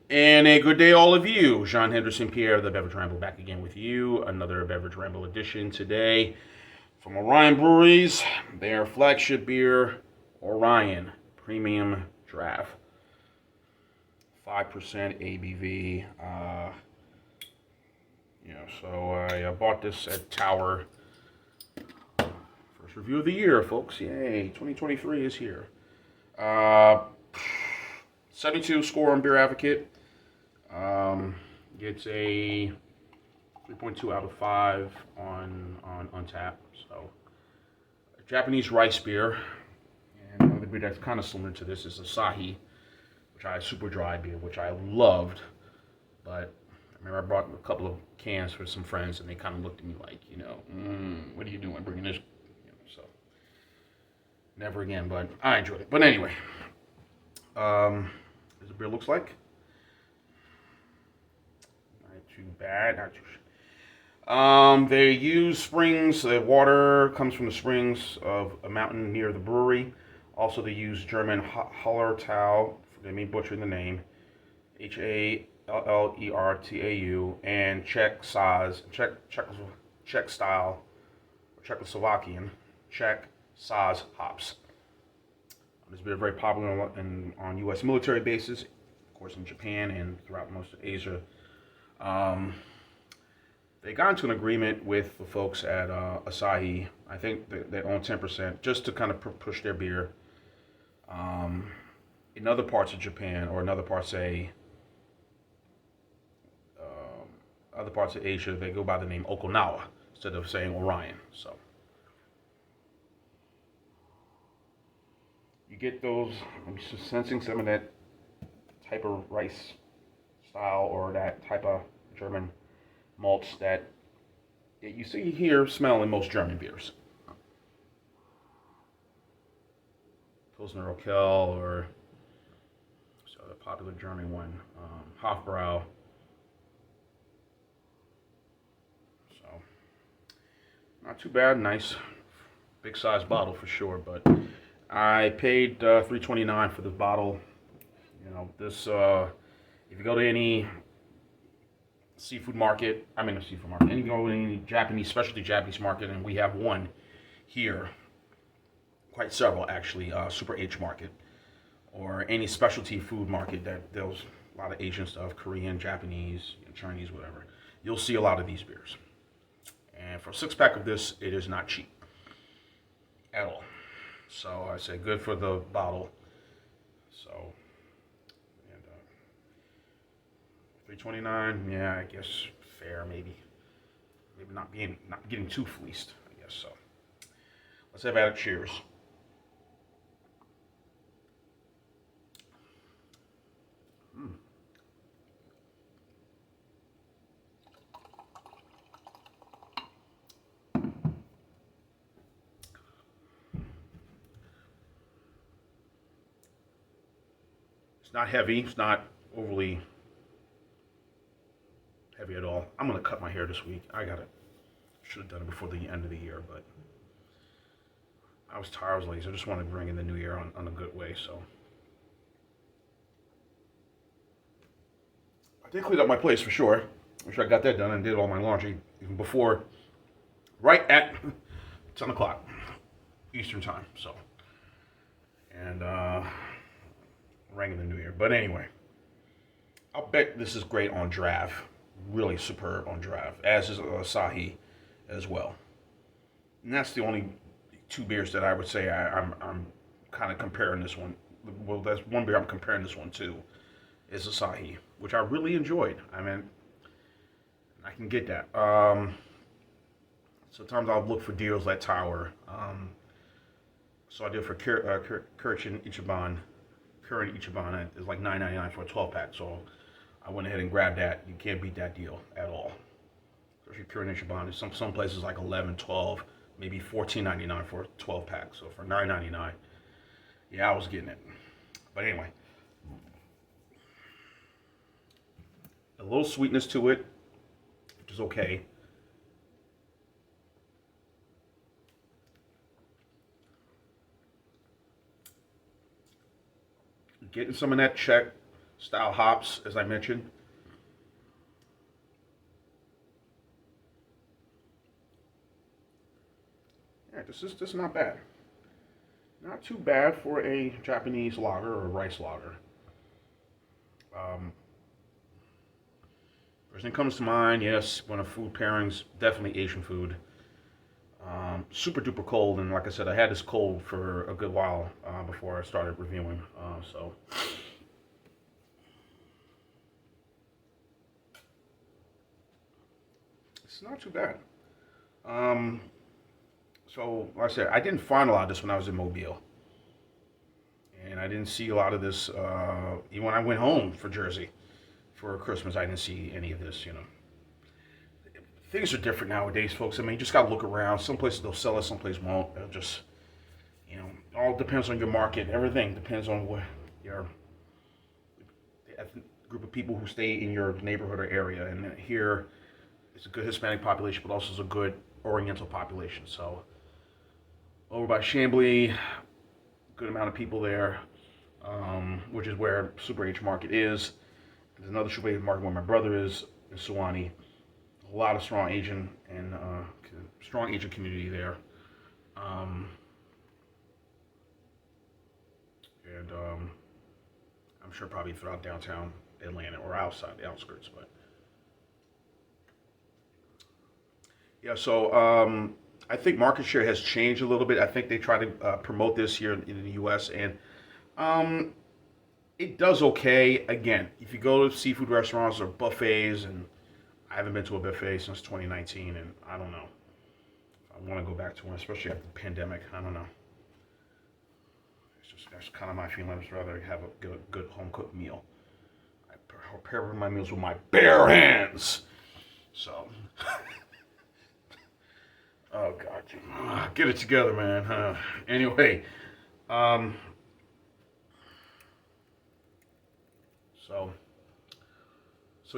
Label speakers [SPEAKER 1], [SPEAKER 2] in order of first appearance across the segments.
[SPEAKER 1] And a good day, all of you. Jean Henderson Pierre, the Beverage Ramble, back again with you. Another Beverage Ramble edition today from Orion Breweries. Their flagship beer, Orion Premium Draft. 5% ABV. So I bought this at Tower. First review of the year, folks. Yay, 2023 is here. 72 score on Beer Advocate. Gets a 3.2 out of 5 on tap. So, Japanese rice beer. And another beer that's kind of similar to this is Asahi, which I super dry beer, which I loved. But I remember I brought a couple of cans for some friends, and they kind of looked at me like, what are you doing bringing this? So never again. But I enjoyed it. But anyway, as the beer looks like. Too bad. Not too. They use springs. The water comes from the springs of a mountain near the brewery. Also, they use German Hallertau. Forgive me butchering the name. Hallertau and Czech Saaz, Czech style, Czechoslovakian, Czech Saaz hops. This beer is very popular on U.S. military bases, of course, in Japan and throughout most of Asia. They got into an agreement with the folks at Asahi. I think they own 10% just to kind of push their beer. In other parts of Japan or in other parts, other parts of Asia, they go by the name Okinawa instead of saying Orion. So you get those. I'm just sensing some of that type of rice style or that type of German malts that you see here smell in most German beers. Pilsner Urquell or so the popular German one, Hofbrau. So not too bad, nice big size bottle for sure. But I paid $3.29 for this bottle. This. If you go to any seafood market, any go to any specialty Japanese market, and we have one here, quite several actually, Super H Market, or any specialty food market that deals a lot of Asian stuff, Korean, Japanese, Chinese, whatever, you'll see a lot of these beers. And for a 6-pack of this, it is not cheap at all. So I say good for the bottle. So. $3.29, yeah, I guess fair, maybe not getting too fleeced, I guess so. Let's have at it. Cheers. It's not heavy. It's not overly heavy at all. I'm gonna cut my hair this week. Should have done it before the end of the year, but I was tired, I was lazy. I just wanted to bring in the new year on a good way, so. I did clean up my place for sure. I'm sure I got that done and did all my laundry even before, right at 10 o'clock Eastern time, so. And rang in the new year. But anyway, I'll bet this is great on draft. Really superb on draft, as is Asahi as well. And that's the only two beers that I would say I'm kind of comparing this one. Well, that's one beer I'm comparing this one to is Asahi, which I really enjoyed. I mean, I can get that. Sometimes I'll look for deals at Tower. So I did for Kirin Ichiban. It's like $9.99 for a 12-pack. So I went ahead and grabbed that. You can't beat that deal at all. Especially Kirin Ichiban. Some places like 11, 12, maybe $14.99 for a 12-pack. So for $9.99, yeah, I was getting it. But anyway, a little sweetness to it, which is okay. Getting some of that Czech style hops, as I mentioned. Yeah, this is not bad. Not too bad for a Japanese lager or rice lager. Um, First thing comes to mind, yes, when a food pairings, definitely Asian food. Super duper cold, and like I said, I had this cold for a good while before I started reviewing. So it's not too bad. Um, so like I said, I didn't find a lot of this when I was in Mobile, and I didn't see a lot of this even when I went home for Jersey for Christmas. I didn't see any of this. Things are different nowadays, folks. I mean, you just gotta look around. Some places they'll sell it, some places won't. They'll just, all depends on your market. Everything depends on what your the ethnic group of people who stay in your neighborhood or area. And here, it's a good Hispanic population, but also it's a good Oriental population. So over by Chambly, good amount of people there, which is where Super H Market is. There's another Super H Market where my brother is in Suwannee. A lot of strong Asian community there, um, and I'm sure probably throughout downtown Atlanta or outside the outskirts. But yeah, so I think market share has changed a little bit. I think they try to promote this here in the U.S. and um, it does okay. Again, if you go to seafood restaurants or buffets, and I haven't been to a buffet since 2019, and I don't know. I want to go back to one, especially after the pandemic. I don't know. That's kind of my feeling. I'd rather have a good home cooked meal. I prepare my meals with my bare hands. So, oh God, get it together, man. Anyway, um, so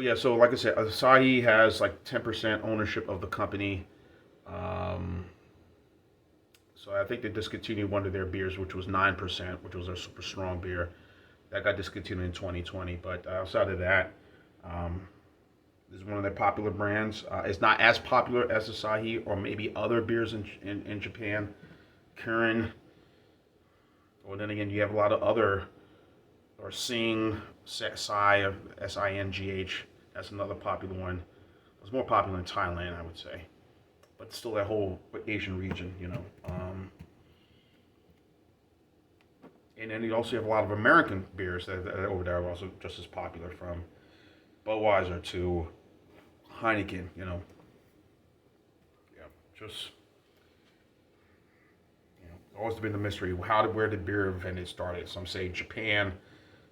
[SPEAKER 1] yeah. So like I said, Asahi has like 10% ownership of the company. Um, So I think they discontinued one of their beers, which was 9%, which was a super strong beer. That got discontinued in 2020. But outside of that, um, this is one of their popular brands. It's not as popular as Asahi or maybe other beers in Japan. Kirin. Or then again, you have a lot of other, or Sing, Sai, Singh. That's another popular one. It's more popular in Thailand, I would say. But still that whole Asian region. And then you also have a lot of American beers that are over there are also just as popular, from Budweiser to Heineken. Yeah, just always been the mystery. Where did beer invented started? Some say Japan,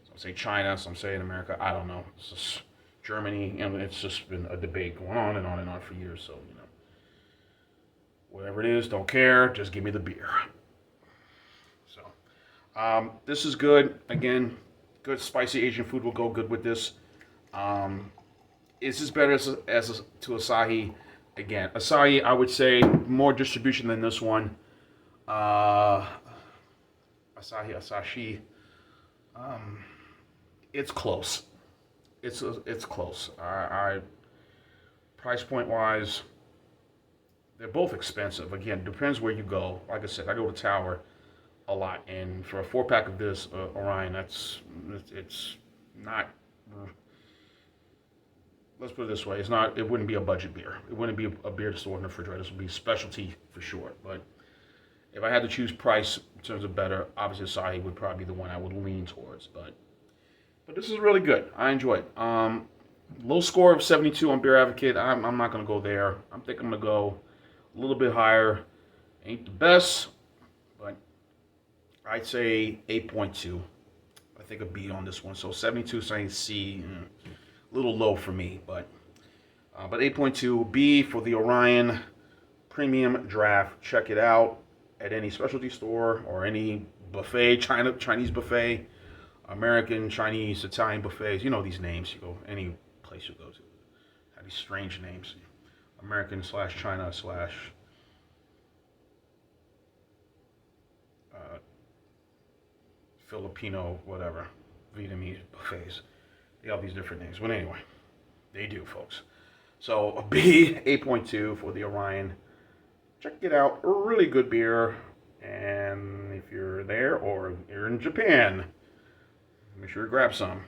[SPEAKER 1] some say China, some say in America. I don't know. It's just Germany, and it's just been a debate going on and on and on for years. So whatever it is, don't care. Just give me the beer. So this is good. Again, good spicy Asian food will go good with this. Um, is this better to Asahi? Again, Asahi, I would say more distribution than this one. Uh, Asahi. Um, it's close. It's close. I price point wise, they're both expensive. Again, depends where you go. Like I said, I go to Tower a lot, and for a 4 pack of this Orion, it's not. Let's put it this way: it's not. It wouldn't be a budget beer. It wouldn't be a beer to store in the refrigerator. This would be specialty for sure. But if I had to choose price in terms of better, obviously Asahi would probably be the one I would lean towards. But this is really good. I enjoy it. Low score of 72 on Beer Advocate. I'm not gonna go there. I'm thinking I'm gonna go a little bit higher. Ain't the best, but I'd say 8.2. I think a B on this one. So 72 saying C, a little low for me, but 8.2 B for the Orion Premium Draft. Check it out at any specialty store or any buffet, Chinese buffet, American, Chinese, Italian buffets. You know these names. You go any place you go to. Have these strange names. American / China / Filipino, whatever, Vietnamese buffets. They have these different names. But anyway, they do, folks. So a B, 8.2 for the Orion. Check it out. A really good beer. And if you're there or you're in Japan, make sure to grab some.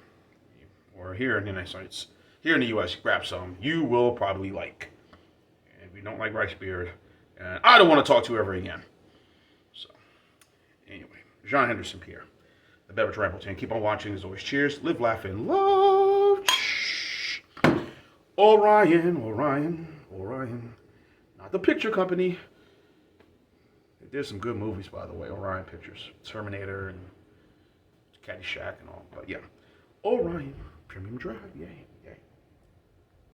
[SPEAKER 1] Or here in the United States, here in the U.S., grab some. You will probably like. And if you don't like rice beer, I don't want to talk to you ever again. So, anyway, John Henderson Pierre, the Beverage Rambleton. Keep on watching. As always, cheers. Live, laugh, and love. Orion, Orion, Orion. Not the picture company. They did some good movies, by the way. Orion Pictures. Terminator and Caddyshack and all. But yeah. Orion. Premium Drive. Yay.